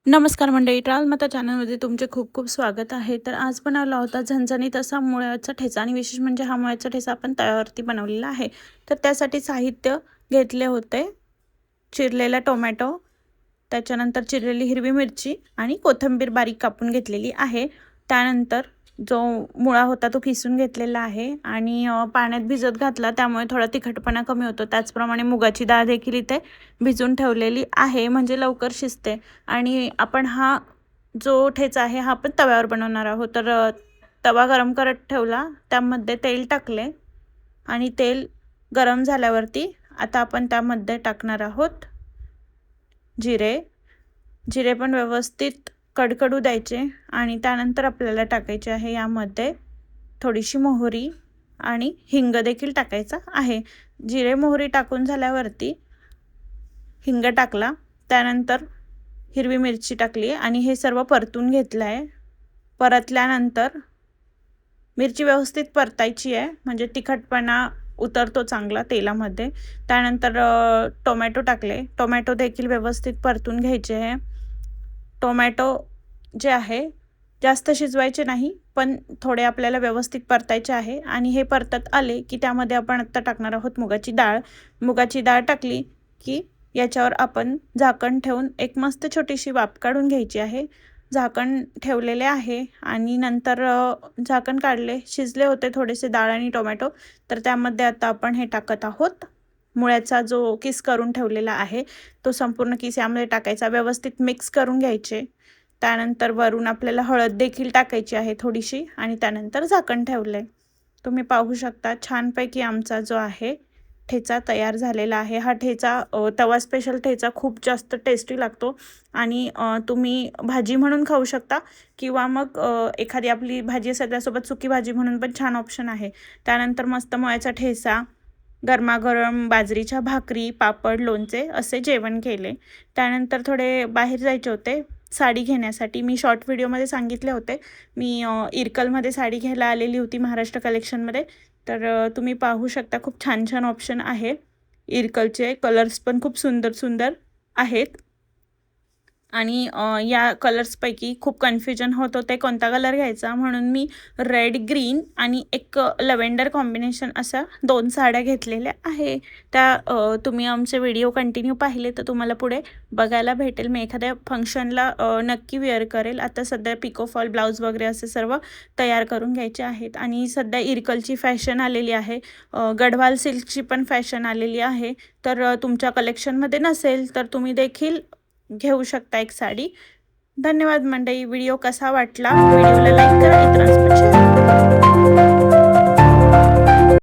नमस्कार मंडळी, ट्रावलमाता चॅनलमध्ये तुमचे खूप खूप स्वागत आहे. तर आज बनवला होता झणझणीत असा मुळ्याचा ठेचा आणि विशेष म्हणजे हा मुळ्याचा ठेचा आपण तव्यावरती बनवलेला आहे. तर त्यासाठी साहित्य घेतले होते चिरलेला टोमॅटो, त्याच्यानंतर चिरलेली हिरवी मिरची आणि कोथिंबीर बारीक कापून घेतलेली आहे. त्यानंतर जो मुळा होता तो किसून घेतलेला आहे आणि पाण्यात भिजत घातला, त्यामुळे थोडा तिखटपणा कमी होतो. त्याचप्रमाणे मुगाची डाळ देखील इथे भिजून ठेवलेली आहे म्हणजे लवकर शिजते. आणि आपण हा जो ठेचा आहे हा आपण तव्यावर बनवणार आहोत. तर तवा गरम करत ठेवला, त्यामध्ये तेल टाकले आणि तेल गरम झाल्यावरती आता आपण त्यामध्ये टाकणार आहोत जिरे. जिरे पण व्यवस्थित कडकडू द्यायचे आणि त्यानंतर आपल्याला टाकायचे आहे यामध्ये थोडीशी मोहरी आणि हिंग देखील टाकायचा आहे. जिरे मोहरी टाकून झाल्यावरती हिंग टाकला, त्यानंतर हिरवी मिरची टाकली आणि हे सर्व परतून घेतलं आहे. परतल्यानंतर मिरची व्यवस्थित परतायची आहे म्हणजे तिखटपणा उतरतो चांगला तेलामध्ये. त्यानंतर टोमॅटो टाकले. टोमॅटो देखील व्यवस्थित परतून घ्यायचे आहे. टोमॅटो जे आहे जास्त शिजवायचे नाही, पण थोडे आपल्याला व्यवस्थित परतायचे आहे. आणि हे परतत आले की त्यामध्ये आपण आत्ता टाकणार आहोत मुगाची डाळ. मुगाची डाळ टाकली की याच्यावर आपण झाकण ठेवून एक मस्त छोटीशी वाफ काढून घ्यायची आहे. झाकण ठेवलेले आहे आणि नंतर झाकण काढले, शिजले होते थोडेसे डाळ आणि टोमॅटो. तर त्यामध्ये आता आपण हे टाकत आहोत मुळ्याचा जो किस करून ठेवलेला आहे तो संपूर्ण किस यामध्ये टाकायचा, व्यवस्थित मिक्स करून घ्यायचे. त्यानंतर वरून आपल्याला हळद देखील टाकायची आहे थोडीशी आणि त्यानंतर झाकण ठेवले. तुम्ही पाहू शकता छानपैकी आमचा जो आहे ठेचा तयार झालेला आहे. हा ठेचा तवा स्पेशल ठेचा खूप जास्त टेस्टी लागतो आणि तुम्ही भाजी म्हणून खाऊ शकता किंवा मग एखादी आपली भाजी सगळ्यासोबत सुकी भाजी म्हणून पण छान ऑप्शन आहे. त्यानंतर मस्त मुळ्याचा ठेचा, गरमागरम बाजरीच्या भाकरी, पापड, लोणचे असे जेवण केले. त्यानंतर थोडे बाहेर जायचे होते साडी घेण्यासाठी. मी शॉर्ट व्हिडिओमध्ये सांगितले होते, मी इरकलमध्ये साडी घ्यायला आलेली होती महाराष्ट्र कलेक्शनमध्ये. तर तुम्ही पाहू शकता खूप छान छान ऑप्शन आहे इरकलचे. कलर्स पण खूप सुंदर सुंदर आहेत आणि या कलर्सपैकी खूप कन्फ्युजन होत होते कोणता कलर घ्यायचा, म्हणून मी रेड ग्रीन आणि एक लव्हेंडर कॉम्बिनेशन अशा 2 साड्या घेतलेल्या आहे. त्या तुम्ही आमचे व्हिडिओ कंटिन्यू पाहिले तर तुम्हाला पुढे बघायला भेटेल. मी एखाद्या फंक्शनला नक्की वेअर करेल. आता सध्या पिको फॉल, ब्लाऊज वगैरे असे सर्व तयार करून घ्यायचे आहेत. आणि सध्या इरकलची फॅशन आलेली आहे, गढवाल सिल्कची पण फॅशन आलेली आहे. तर तुमच्या कलेक्शनमध्ये नसेल तर तुम्ही देखील घेऊ शकता एक साडी. धन्यवाद मंडळी. व्हिडिओ कसा वाटला, व्हिडिओला लाईक करा, इतरांसोबत शेअर करा.